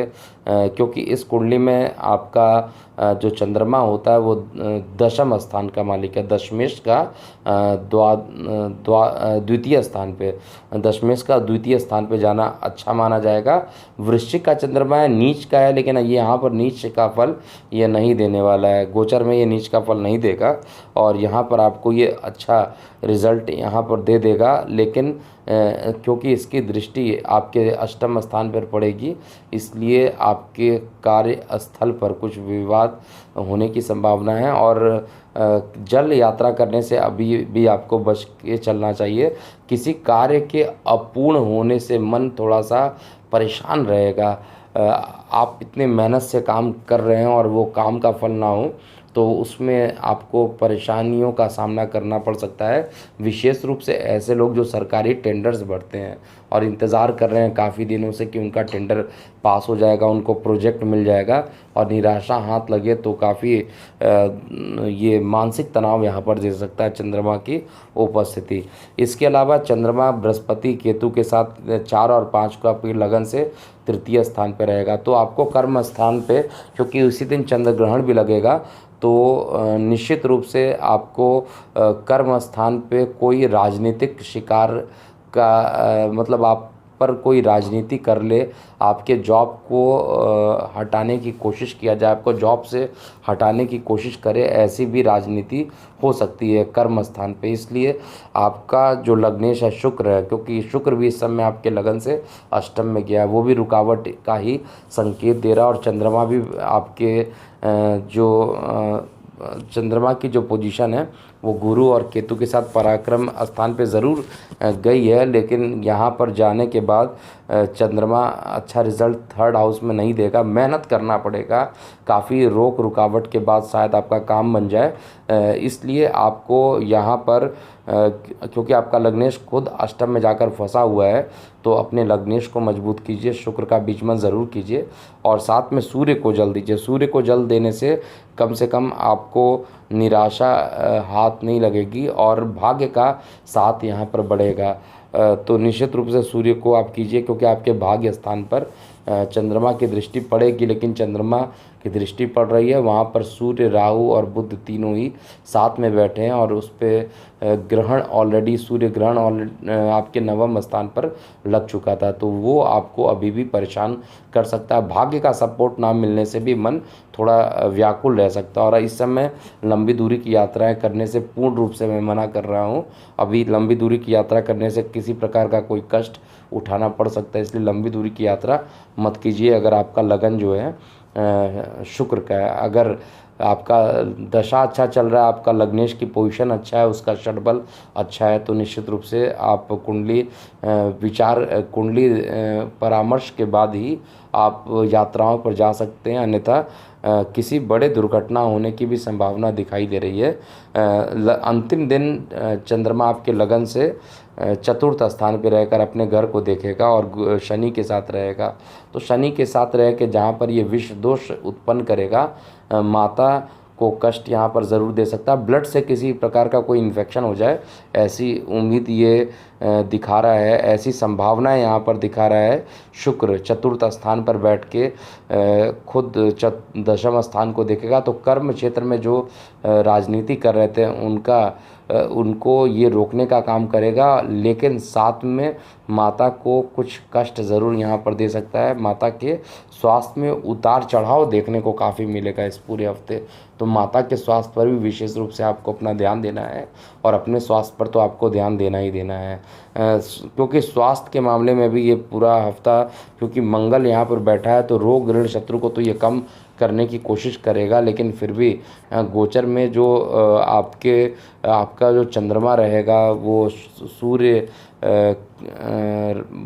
क्योंकि इस कुंडली में आपका जो चंद्रमा होता है वो दशम स्थान का मालिक है। दशमेश का द्वितीय स्थान पे, दशमेश का द्वितीय स्थान पे जाना अच्छा माना जाएगा। वृश्चिक का चंद्रमा है, नीच का है, लेकिन ये यहाँ पर नीच का फल ये नहीं देने वाला है। गोचर में ये नीच का फल नहीं देगा और यहाँ पर आपको ये अच्छा रिजल्ट यहाँ पर दे देगा, लेकिन क्योंकि इसकी दृष्टि आपके अष्टम स्थान पर पड़ेगी, इसलिए आपके कार्यस्थल पर कुछ विवाद होने की संभावना है। और जल यात्रा करने से अभी भी आपको बच के चलना चाहिए। किसी कार्य के अपूर्ण होने से मन थोड़ा सा परेशान रहेगा। आप इतने मेहनत से काम कर रहे हैं और वो काम का फल ना हो तो उसमें आपको परेशानियों का सामना करना पड़ सकता है। विशेष रूप से ऐसे लोग जो सरकारी टेंडर्स भरते हैं और इंतज़ार कर रहे हैं काफ़ी दिनों से कि उनका टेंडर पास हो जाएगा, उनको प्रोजेक्ट मिल जाएगा, और निराशा हाथ लगे तो काफ़ी ये मानसिक तनाव यहाँ पर दे सकता है चंद्रमा की उपस्थिति। इसके अलावा चंद्रमा बृहस्पति केतु के साथ 4 और 5 का आपकी लगन से तृतीय स्थान पर रहेगा। तो आपको कर्म स्थान पे, क्योंकि उसी दिन चंद्र ग्रहण भी लगेगा, तो निश्चित रूप से आपको कर्म स्थान पे कोई राजनीतिक शिकार का मतलब आप पर कोई राजनीति कर ले, आपके जॉब को हटाने की कोशिश किया जाए, आपको जॉब से हटाने की कोशिश करे, ऐसी भी राजनीति हो सकती है कर्म स्थान पे। इसलिए आपका जो लग्नेश है शुक्र है, क्योंकि शुक्र भी इस समय आपके लगन से अष्टम में गया है, वो भी रुकावट का ही संकेत दे रहा है। और चंद्रमा भी आपके चंद्रमा की जो पोजीशन है वो गुरु और केतु के साथ पराक्रम स्थान पे ज़रूर गई है, लेकिन यहाँ पर जाने के बाद चंद्रमा अच्छा रिजल्ट थर्ड हाउस में नहीं देगा। मेहनत करना पड़ेगा, काफ़ी रोक रुकावट के बाद शायद आपका काम बन जाए। इसलिए आपको यहाँ पर क्योंकि आपका लग्नेश खुद अष्टम में जाकर फंसा हुआ है, तो अपने लग्नेश को मजबूत कीजिए, शुक्र का बीजमन ज़रूर कीजिए और साथ में सूर्य को जल दीजिए। सूर्य को जल देने से कम आपको निराशा हाथ नहीं लगेगी और भाग्य का साथ यहाँ पर बढ़ेगा। तो निश्चित रूप से सूर्य को आप कीजिए, क्योंकि आपके भाग्य स्थान पर चंद्रमा की दृष्टि पड़ेगी, लेकिन चंद्रमा की दृष्टि पड़ रही है वहाँ पर सूर्य, राहु और बुध तीनों ही साथ में बैठे हैं और उस पर ग्रहण ऑलरेडी, सूर्य ग्रहण आपके नवम स्थान पर लग चुका था, तो वो आपको अभी भी परेशान कर सकता है। भाग्य का सपोर्ट ना मिलने से भी मन थोड़ा व्याकुल रह सकता है। और इस समय लंबी दूरी की यात्राएं करने से पूर्ण रूप से मैं मना कर रहा हूँ। अभी लंबी दूरी की यात्रा करने से किसी प्रकार का कोई कष्ट उठाना पड़ सकता है, इसलिए लंबी दूरी की यात्रा मत कीजिए। अगर आपका लगन जो है शुक्र का है, अगर आपका दशा अच्छा चल रहा है, आपका लग्नेश की पोजीशन अच्छा है, उसका षटबल अच्छा है, तो निश्चित रूप से आप कुंडली परामर्श के बाद ही आप यात्राओं पर जा सकते हैं, अन्यथा किसी बड़े दुर्घटना होने की भी संभावना दिखाई दे रही है। अंतिम दिन चंद्रमा आपके लगन से चतुर्थ स्थान पर रहकर अपने घर को देखेगा और शनि के साथ रहेगा। तो शनि के साथ रह के जहाँ पर ये विष दोष उत्पन्न करेगा, माता को कष्ट यहाँ पर ज़रूर दे सकता है। ब्लड से किसी प्रकार का कोई इन्फेक्शन हो जाए, ऐसी उम्मीद ये दिखा रहा है, ऐसी संभावना यहाँ पर दिखा रहा है। शुक्र चतुर्थ स्थान पर बैठ के खुद दशम स्थान को देखेगा, तो कर्म क्षेत्र में जो राजनीति कर रहे थे उनको ये रोकने का काम करेगा, लेकिन साथ में माता को कुछ कष्ट ज़रूर यहाँ पर दे सकता है। माता के स्वास्थ्य में उतार चढ़ाव देखने को काफ़ी मिलेगा इस पूरे हफ्ते, तो माता के स्वास्थ्य पर भी विशेष रूप से आपको अपना ध्यान देना है और अपने स्वास्थ्य पर तो आपको ध्यान देना ही देना है, क्योंकि स्वास्थ्य के मामले में भी ये पूरा हफ्ता, क्योंकि मंगल यहाँ पर बैठा है, तो रोग ऋण शत्रु को तो ये कम करने की कोशिश करेगा, लेकिन फिर भी गोचर में जो आपका जो चंद्रमा रहेगा वो सूर्य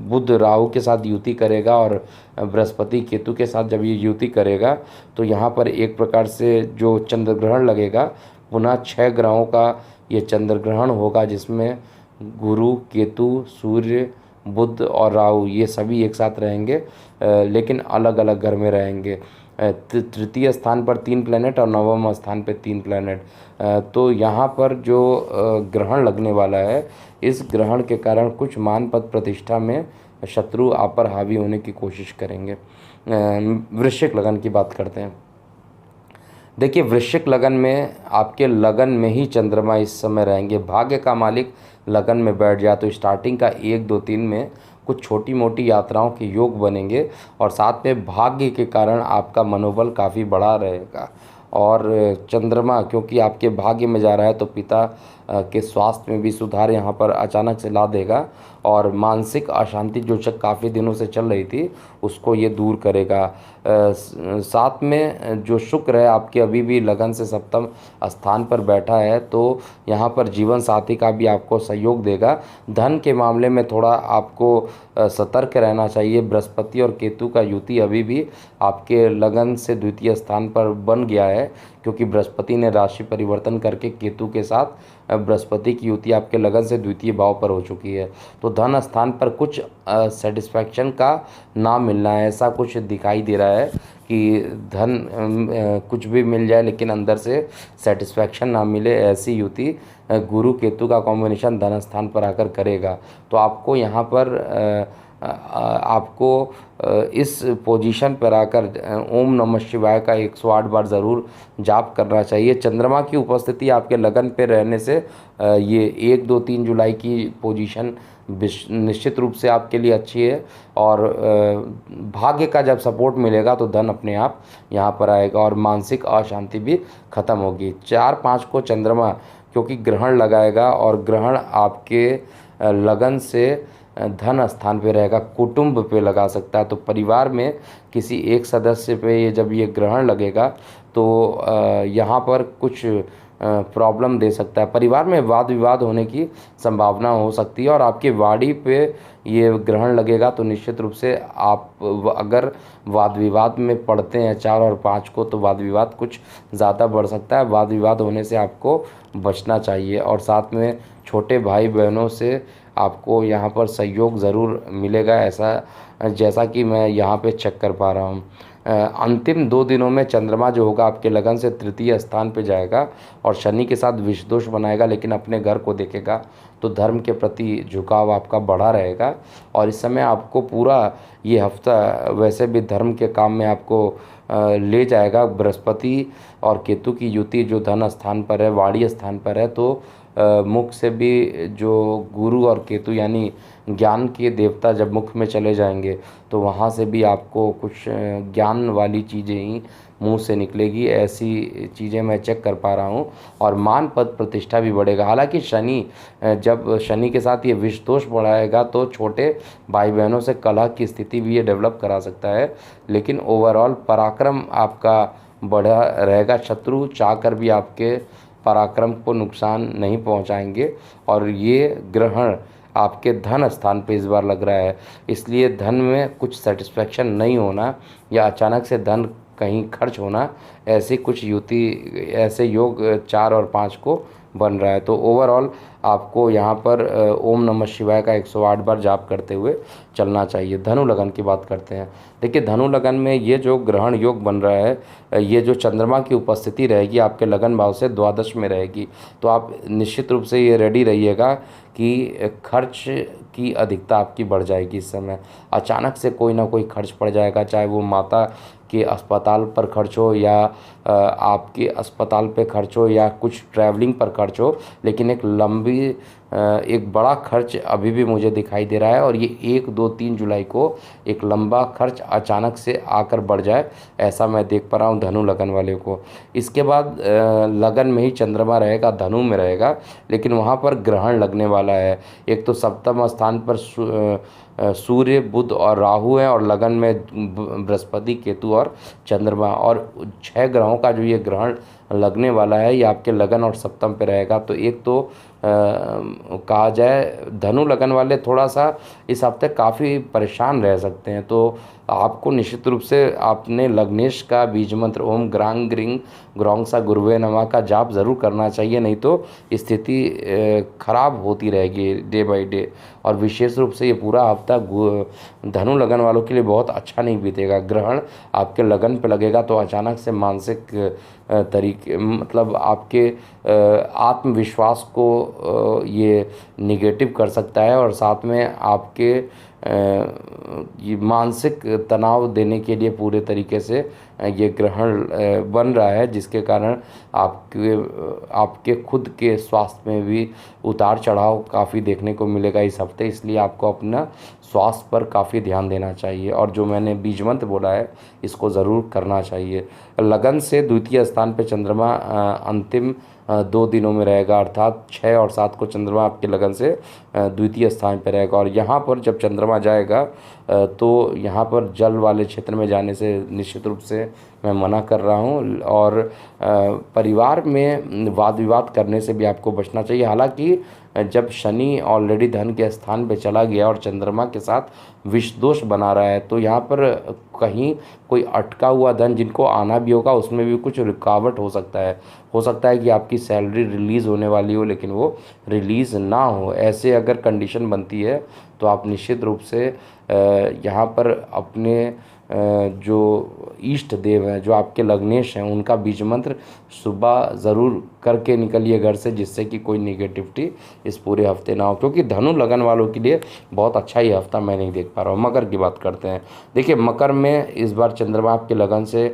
बुध राहु के साथ युति करेगा और बृहस्पति केतु के साथ जब ये युति करेगा, तो यहाँ पर एक प्रकार से जो चंद्र ग्रहण लगेगा, पुनः 6 ग्रहों का ये चंद्र ग्रहण होगा, जिसमें गुरु, केतु, सूर्य, बुध और राहु ये सभी एक साथ रहेंगे, लेकिन अलग अलग घर में रहेंगे। तृतीय स्थान पर 3 प्लैनेट और नवम स्थान पर 3 प्लैनेट। तो यहाँ पर जो ग्रहण लगने वाला है, इस ग्रहण के कारण कुछ मान पद प्रतिष्ठा में शत्रु आप पर हावी होने की कोशिश करेंगे। वृश्चिक लगन की बात करते हैं। देखिए, वृश्चिक लगन में आपके लगन में ही चंद्रमा इस समय रहेंगे। भाग्य का मालिक लगन में बैठ जाए तो स्टार्टिंग का 1 2 3 में कुछ छोटी मोटी यात्राओं के योग बनेंगे और साथ में भाग्य के कारण आपका मनोबल काफ़ी बढ़ा रहेगा। और चंद्रमा क्योंकि आपके भाग्य में जा रहा है तो पिता के स्वास्थ्य में भी सुधार यहाँ पर अचानक से ला देगा और मानसिक अशांति जो काफ़ी दिनों से चल रही थी उसको ये दूर करेगा। साथ में जो शुक्र है आपके अभी भी लगन से सप्तम स्थान पर बैठा है तो यहाँ पर जीवन साथी का भी आपको सहयोग देगा। धन के मामले में थोड़ा आपको सतर्क रहना चाहिए। बृहस्पति और केतु का युति अभी भी आपके लगन से द्वितीय स्थान पर बन गया है क्योंकि बृहस्पति ने राशि परिवर्तन करके केतु के साथ बृहस्पति की युति आपके लगन से द्वितीय भाव पर हो चुकी है। तो धन स्थान पर कुछ सेटिस्फैक्शन का ना मिलना है, ऐसा कुछ दिखाई दे रहा है कि धन कुछ भी मिल जाए लेकिन अंदर से सेटिस्फैक्शन ना मिले, ऐसी युति गुरु केतु का कॉम्बिनेशन धन स्थान पर आकर करेगा। तो आपको यहाँ पर आपको इस पोजीशन पर आकर ओम नमः शिवाय का 108 बार ज़रूर जाप करना चाहिए। चंद्रमा की उपस्थिति आपके लगन पे रहने से ये 1 2 3 जुलाई की पोजीशन निश्चित रूप से आपके लिए अच्छी है और भाग्य का जब सपोर्ट मिलेगा तो धन अपने आप यहाँ पर आएगा और मानसिक अशांति भी खत्म होगी। 4 5 को चंद्रमा क्योंकि ग्रहण लगाएगा और ग्रहण आपके लगन से धन स्थान पे रहेगा, कुटुंब पे लगा सकता है। तो परिवार में किसी एक सदस्य पे ये जब ये ग्रहण लगेगा तो यहाँ पर कुछ प्रॉब्लम दे सकता है। परिवार में वाद विवाद होने की संभावना हो सकती है और आपकी वाणी पे ये ग्रहण लगेगा तो निश्चित रूप से आप अगर वाद विवाद में पड़ते हैं 4 और 5 को तो वाद विवाद कुछ ज़्यादा बढ़ सकता है। वाद विवाद होने से आपको बचना चाहिए और साथ में छोटे भाई बहनों से आपको यहाँ पर सहयोग ज़रूर मिलेगा, ऐसा जैसा कि मैं यहाँ पे चेक कर पा रहा हूँ। अंतिम 2 दिनों में चंद्रमा जो होगा आपके लगन से तृतीय स्थान पे जाएगा और शनि के साथ विष दोष बनाएगा लेकिन अपने घर को देखेगा तो धर्म के प्रति झुकाव आपका बढ़ा रहेगा और इस समय आपको पूरा ये हफ्ता वैसे भी धर्म के काम में आपको ले जाएगा। बृहस्पति और केतु की युति जो धन स्थान पर है, वाणी स्थान पर है, तो मुख से भी जो गुरु और केतु यानी ज्ञान के देवता जब मुख में चले जाएंगे तो वहाँ से भी आपको कुछ ज्ञान वाली चीज़ें ही मुंह से निकलेगी, ऐसी चीज़ें मैं चेक कर पा रहा हूँ। और मान पद प्रतिष्ठा भी बढ़ेगा। हालांकि शनि जब शनि के साथ ये विष दोष बढ़ाएगा तो छोटे भाई बहनों से कलह की स्थिति भी ये डेवलप करा सकता है, लेकिन ओवरऑल पराक्रम आपका बढ़ा रहेगा। शत्रु चाह कर भी आपके पराक्रम को नुकसान नहीं पहुंचाएंगे और ये ग्रहण आपके धन स्थान पे इस बार लग रहा है, इसलिए धन में कुछ सेटिस्फैक्शन नहीं होना या अचानक से धन कहीं खर्च होना, ऐसी कुछ युति ऐसे योग 4 और 5 को बन रहा है। तो ओवरऑल आपको यहाँ पर ओम नमः शिवाय का 108 बार जाप करते हुए चलना चाहिए। धनु लगन की बात करते हैं। देखिए, धनु लगन में ये जो ग्रहण योग बन रहा है, ये जो चंद्रमा की उपस्थिति रहेगी आपके लगन भाव से द्वादश में रहेगी, तो आप निश्चित रूप से ये रेडी रहिएगा कि खर्च की अधिकता आपकी बढ़ जाएगी। इस समय अचानक से कोई ना कोई खर्च पड़ जाएगा, चाहे वो माता के अस्पताल पर खर्च हो या आपके अस्पताल पे खर्च हो या कुछ ट्रैवलिंग पर खर्च हो, लेकिन एक बड़ा खर्च अभी भी मुझे दिखाई दे रहा है और ये 1 2 3 जुलाई को एक लंबा खर्च अचानक से आकर बढ़ जाए, ऐसा मैं देख पा रहा हूँ धनु लगन वाले को। इसके बाद लगन में ही चंद्रमा रहेगा, धनु में रहेगा, लेकिन वहाँ पर ग्रहण लगने वाला है। एक तो सप्तम स्थान पर सूर्य बुध और राहु है और लगन में बृहस्पति केतु और चंद्रमा, और 6 ग्रहों का जो ये ग्रहण लगने वाला है ये आपके लगन और सप्तम पे रहेगा। तो एक तो कहा जाए धनु लगन वाले थोड़ा सा इस हफ्ते काफ़ी परेशान रह सकते हैं, तो आपको निश्चित रूप से आपने लग्नेश का बीज मंत्र ओम ग्रांग ग्रिंग ग्रोंग सा गुरुवे नमः का जाप ज़रूर करना चाहिए, नहीं तो स्थिति खराब होती रहेगी डे बाय डे। और विशेष रूप से ये पूरा हफ्ता धनु लगन वालों के लिए बहुत अच्छा नहीं बीतेगा। ग्रहण आपके लगन पे लगेगा तो अचानक से मानसिक तरीके मतलब आपके आत्मविश्वास को ये निगेटिव कर सकता है और साथ में आपके ये मानसिक तनाव देने के लिए पूरे तरीके से ये ग्रहण बन रहा है, जिसके कारण आपके खुद के स्वास्थ्य में भी उतार चढ़ाव काफ़ी देखने को मिलेगा इस हफ्ते। इसलिए आपको अपना स्वास्थ्य पर काफ़ी ध्यान देना चाहिए और जो मैंने बीज मंत्र बोला है इसको ज़रूर करना चाहिए। लगन से द्वितीय स्थान पे चंद्रमा अंतिम 2 दिनों में रहेगा, अर्थात 6 और 7 को चंद्रमा आपके लगन से द्वितीय स्थान पर रहेगा। और यहाँ पर जब चंद्रमा जाएगा तो यहाँ पर जल वाले क्षेत्र में जाने से निश्चित रूप से मैं मना कर रहा हूँ। और परिवार में वाद विवाद करने से भी आपको बचना चाहिए। हालांकि जब शनि ऑलरेडी धन के स्थान पे चला गया और चंद्रमा के साथ विष दोष बना रहा है, तो यहाँ पर कहीं कोई अटका हुआ धन जिनको आना भी होगा उसमें भी कुछ रुकावट हो सकता है। हो सकता है कि आपकी सैलरी रिलीज़ होने वाली हो लेकिन वो रिलीज़ ना हो। ऐसे अगर कंडीशन बनती है तो आप निश्चित रूप से यहाँ पर अपने जो इष्ट देव हैं, जो आपके लग्नेश हैं, उनका बीज मंत्र सुबह ज़रूर करके निकलिए घर से, जिससे कि कोई नेगेटिविटी इस पूरे हफ्ते ना हो। क्योंकि धनु लगन वालों के लिए बहुत अच्छा ही हफ्ता मैं नहीं देख पा रहा हूँ। मकर की बात करते हैं। देखिए, मकर में इस बार चंद्रमा आपके लगन से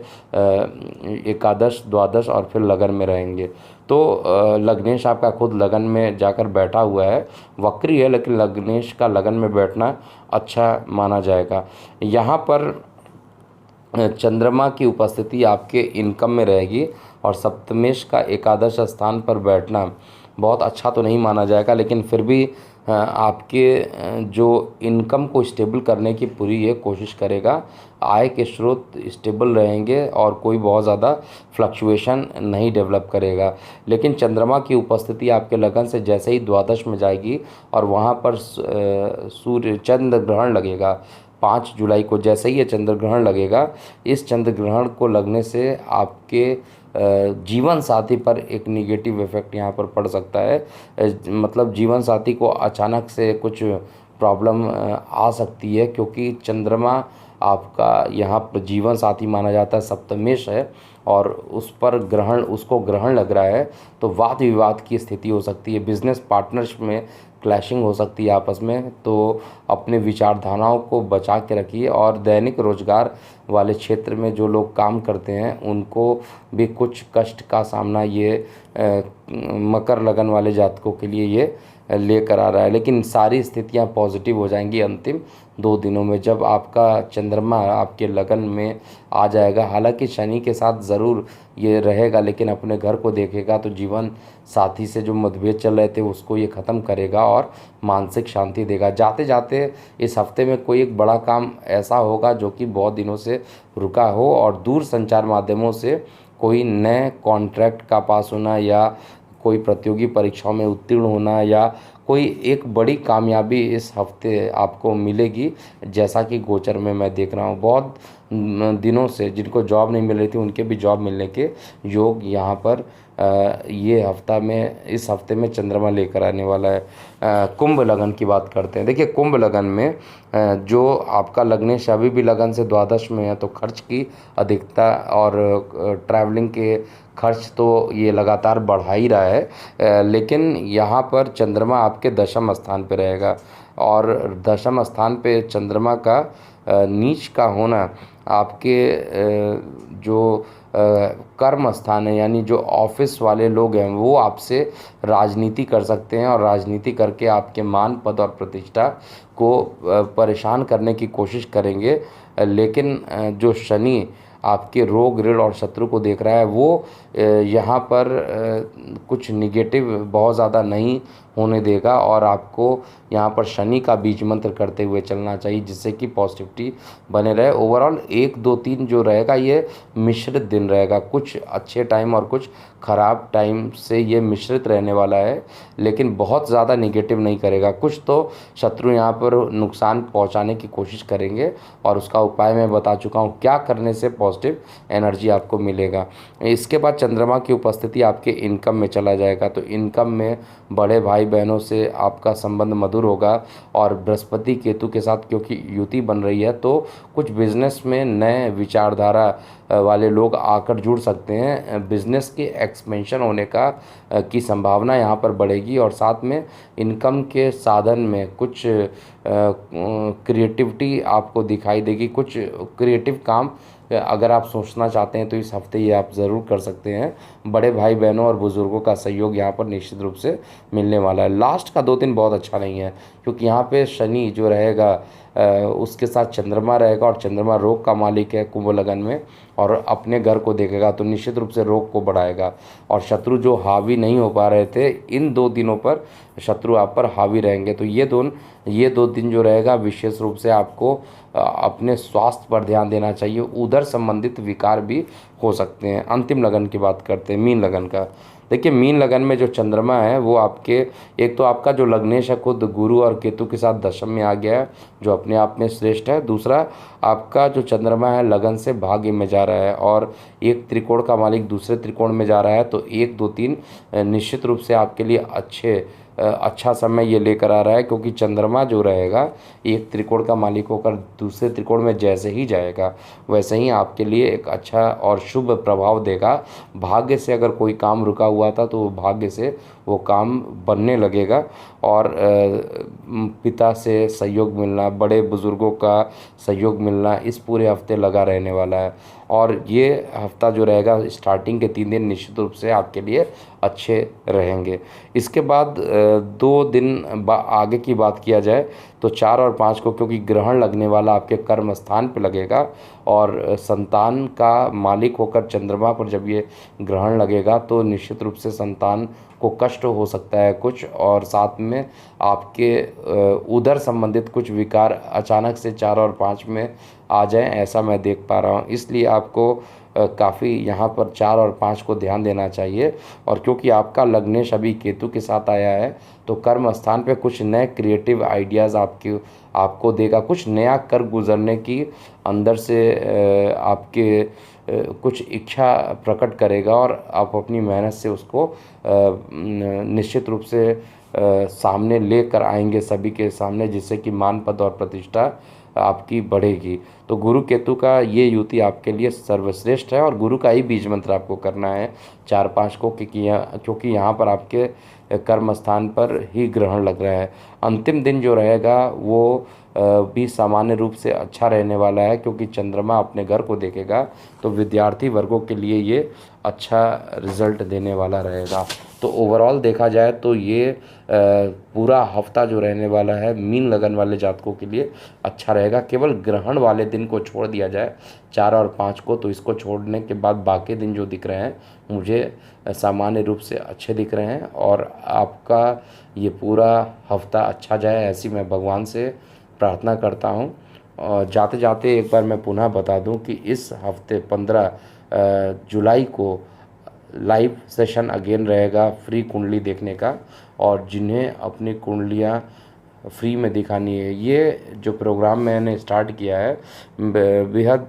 एकादश, द्वादश और फिर लगन में रहेंगे। तो लग्नेश आपका खुद लगन में जाकर बैठा हुआ है, वक्री है लेकिन लग्नेश का लगन में बैठना अच्छा माना जाएगा। यहाँ पर चंद्रमा की उपस्थिति आपके इनकम में रहेगी और सप्तमेश का एकादश स्थान पर बैठना बहुत अच्छा तो नहीं माना जाएगा, लेकिन फिर भी आपके जो इनकम को स्टेबल करने की पूरी ये कोशिश करेगा। आय के स्रोत स्टेबल रहेंगे और कोई बहुत ज़्यादा फ्लक्चुएशन नहीं डेवलप करेगा। लेकिन चंद्रमा की उपस्थिति आपके लगन से जैसे ही द्वादश में जाएगी और वहाँ पर सूर्य चंद्र ग्रहण लगेगा 5 जुलाई को, जैसे ही ये चंद्र ग्रहण लगेगा, इस चंद्र ग्रहण को लगने से आपके जीवन साथी पर एक निगेटिव इफेक्ट यहाँ पर पड़ सकता है। मतलब जीवन साथी को अचानक से कुछ प्रॉब्लम आ सकती है, क्योंकि चंद्रमा आपका यहाँ पर जीवन साथी माना जाता है, सप्तमेश है और उस पर उसको ग्रहण लग रहा है, तो वाद विवाद की स्थिति हो सकती है। बिजनेस पार्टनर्स में क्लैशिंग हो सकती है आपस में, तो अपने विचारधाराओं को बचा के रखिए। और दैनिक रोजगार वाले क्षेत्र में जो लोग काम करते हैं उनको भी कुछ कष्ट का सामना ये मकर लगन वाले जातकों के लिए ये लेकर आ रहा है। लेकिन सारी स्थितियां पॉजिटिव हो जाएंगी अंतिम 2 दिनों में, जब आपका चंद्रमा आपके लगन में आ जाएगा। हालांकि शनि के साथ ज़रूर ये रहेगा, लेकिन अपने घर को देखेगा, तो जीवन साथी से जो मतभेद चल रहे थे उसको ये ख़त्म करेगा और मानसिक शांति देगा। जाते जाते इस हफ्ते में कोई एक बड़ा काम ऐसा होगा जो कि बहुत दिनों से रुका हो, और दूर संचार माध्यमों से कोई नए कॉन्ट्रैक्ट का पास होना या कोई प्रतियोगी परीक्षाओं में उत्तीर्ण होना या कोई एक बड़ी कामयाबी इस हफ्ते आपको मिलेगी, जैसा कि गोचर में मैं देख रहा हूँ। बहुत दिनों से जिनको जॉब नहीं मिल रही थी उनके भी जॉब मिलने के योग यहाँ पर इस हफ्ते में चंद्रमा लेकर आने वाला है। कुंभ लगन की बात करते हैं। देखिए, कुंभ लगन में जो आपका लग्नेश अभी भी लगन से द्वादश में है, तो खर्च की अधिकता और ट्रैवलिंग के खर्च तो ये लगातार बढ़ा ही रहा है। लेकिन यहाँ पर चंद्रमा आपके दशम स्थान पे रहेगा और दशम स्थान पे चंद्रमा का नीच का होना आपके जो कर्म स्थान है, यानी जो ऑफिस वाले लोग हैं वो आपसे राजनीति कर सकते हैं और राजनीति करके आपके मान, पद और प्रतिष्ठा को परेशान करने की कोशिश करेंगे। लेकिन जो शनि आपके रोग, ऋण और शत्रु को देख रहा है, वो यहाँ पर कुछ निगेटिव बहुत ज़्यादा नहीं होने देगा और आपको यहाँ पर शनि का बीज मंत्र करते हुए चलना चाहिए, जिससे कि पॉजिटिविटी बने रहे। ओवरऑल 1, 2, 3 जो रहेगा ये मिश्रित दिन रहेगा, कुछ अच्छे टाइम और कुछ ख़राब टाइम से ये मिश्रित रहने वाला है, लेकिन बहुत ज़्यादा निगेटिव नहीं करेगा। कुछ तो शत्रु यहाँ पर नुकसान पहुँचाने की कोशिश करेंगे और उसका उपाय मैं बता चुका हूँ। क्या करने से पॉजिटिव एनर्जी आपको मिलेगा। इसके बाद चंद्रमा की उपस्थिति आपके इनकम में चला जाएगा, तो इनकम में बड़े भाई बहनों से आपका संबंध मधुर होगा। और बृहस्पति केतु के साथ क्योंकि युति बन रही है, तो कुछ बिजनेस में नए विचारधारा वाले लोग आकर जुड़ सकते हैं। बिजनेस के एक्सपेंशन होने की संभावना यहाँ पर बढ़ेगी। और साथ में इनकम के साधन में कुछ क्रिएटिविटी आपको दिखाई देगी। कुछ क्रिएटिव काम अगर आप सोचना चाहते हैं तो इस हफ्ते ये आप ज़रूर कर सकते हैं। बड़े भाई बहनों और बुज़ुर्गों का सहयोग यहाँ पर निश्चित रूप से मिलने वाला है। लास्ट का 2 दिन बहुत अच्छा नहीं है, क्योंकि यहाँ पे शनि जो रहेगा उसके साथ चंद्रमा रहेगा, और चंद्रमा रोग का मालिक है कुंभ लगन में, और अपने घर को देखेगा, तो निश्चित रूप से रोग को बढ़ाएगा। और शत्रु जो हावी नहीं हो पा रहे थे, इन 2 दिनों पर शत्रु आप पर हावी रहेंगे। तो ये दो दिन जो रहेगा विशेष रूप से आपको अपने स्वास्थ्य पर ध्यान देना चाहिए। उधर संबंधित विकार भी हो सकते हैं। अंतिम लगन की बात करते हैं, मीन लगन का। देखिए, मीन लगन में जो चंद्रमा है वो आपके, एक तो आपका जो लग्नेश है खुद गुरु और केतु के साथ दशम में आ गया है, जो अपने आप में श्रेष्ठ है। दूसरा, आपका जो चंद्रमा है लगन से भाग्य में जा रहा है, और एक त्रिकोण का मालिक दूसरे त्रिकोण में जा रहा है। तो 1, 2, 3 निश्चित रूप से आपके लिए अच्छा समय ये लेकर आ रहा है, क्योंकि चंद्रमा जो रहेगा एक त्रिकोण का मालिक होकर दूसरे त्रिकोण में जैसे ही जाएगा, वैसे ही आपके लिए एक अच्छा और शुभ प्रभाव देगा। भाग्य से अगर कोई काम रुका हुआ था तो भाग्य से वो काम बनने लगेगा। और पिता से सहयोग मिलना, बड़े बुज़ुर्गों का सहयोग मिलना इस पूरे हफ्ते लगा रहने वाला है। और ये हफ्ता जो रहेगा, स्टार्टिंग के 3 दिन निश्चित रूप से आपके लिए अच्छे रहेंगे। इसके बाद 2 दिन आगे की बात किया जाए तो 4 और 5 को, क्योंकि ग्रहण लगने वाला आपके कर्म स्थान पे लगेगा, और संतान का मालिक होकर चंद्रमा पर जब ये ग्रहण लगेगा तो निश्चित रूप से संतान को कष्ट हो सकता है कुछ, और साथ में आपके उदर संबंधित कुछ विकार अचानक से 4 और 5 में आ जाएं, ऐसा मैं देख पा रहा हूँ। इसलिए आपको काफ़ी यहाँ पर 4 और 5 को ध्यान देना चाहिए। और क्योंकि आपका लग्नेश अभी केतु के साथ आया है, तो कर्म स्थान पे कुछ नए क्रिएटिव आइडियाज़ आपको देगा। कुछ नया कर गुजरने की अंदर से आपके कुछ इच्छा प्रकट करेगा, और आप अपनी मेहनत से उसको निश्चित रूप से सामने लेकर आएंगे सभी के सामने, जिससे कि मान पद और प्रतिष्ठा आपकी बढ़ेगी। तो गुरु केतु का ये युति आपके लिए सर्वश्रेष्ठ है, और गुरु का ही बीज मंत्र आपको करना है 4-5 को, क्योंकि यहाँ पर आपके कर्म स्थान पर ही ग्रहण लग रहा है। अंतिम दिन जो रहेगा वो भी सामान्य रूप से अच्छा रहने वाला है, क्योंकि चंद्रमा अपने घर को देखेगा, तो विद्यार्थी वर्गों के लिए ये अच्छा रिजल्ट देने वाला रहेगा। तो ओवरऑल देखा जाए तो ये पूरा हफ्ता जो रहने वाला है मीन लगन वाले जातकों के लिए अच्छा रहेगा। केवल ग्रहण वाले दिन को छोड़ दिया जाए 4 और 5 को, तो इसको छोड़ने के बाद बाकी दिन जो दिख रहे हैं मुझे सामान्य रूप से अच्छे दिख रहे हैं। और आपका ये पूरा हफ्ता अच्छा जाए, ऐसी मैं भगवान से प्रार्थना करता हूँ। और जाते जाते एक बार मैं पुनः बता दूं कि इस हफ्ते 15 जुलाई को लाइव सेशन अगेन रहेगा फ्री कुंडली देखने का, और जिन्हें अपनी कुंडलियाँ फ्री में दिखानी है, ये जो प्रोग्राम मैंने स्टार्ट किया है बेहद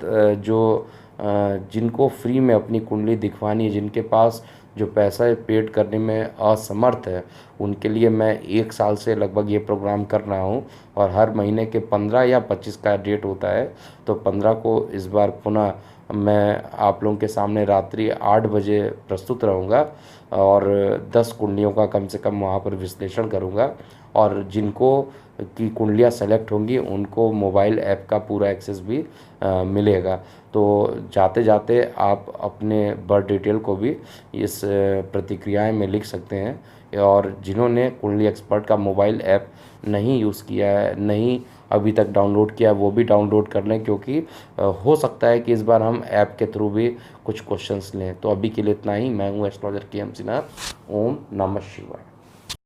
जिनको फ्री में अपनी कुंडली दिखवानी है, जिनके पास जो पैसा पेड करने में असमर्थ है, उनके लिए मैं 1 साल से लगभग ये प्रोग्राम कर रहा हूँ। और हर महीने के 15 या 25 का डेट होता है, तो 15 को इस बार पुनः मैं आप लोगों के सामने रात्रि 8 बजे प्रस्तुत रहूँगा, और 10 कुंडलियों का कम से कम वहाँ पर विश्लेषण करूँगा। और जिनको की कुंडलियाँ सेलेक्ट होंगी उनको मोबाइल ऐप का पूरा एक्सेस भी मिलेगा। तो जाते जाते आप अपने बर्थ डिटेल को भी इस प्रतिक्रियाएं में लिख सकते हैं। और जिन्होंने कुंडली एक्सपर्ट का मोबाइल ऐप नहीं यूज़ किया है, नहीं अभी तक डाउनलोड किया, वो भी डाउनलोड कर लें, क्योंकि हो सकता है कि इस बार हम ऐप के थ्रू भी कुछ क्वेश्चंस लें। तो अभी के लिए इतना ही। मैं हूँ एस्ट्रोलॉजर KM सिन्हा। ओम नमः शिवाय।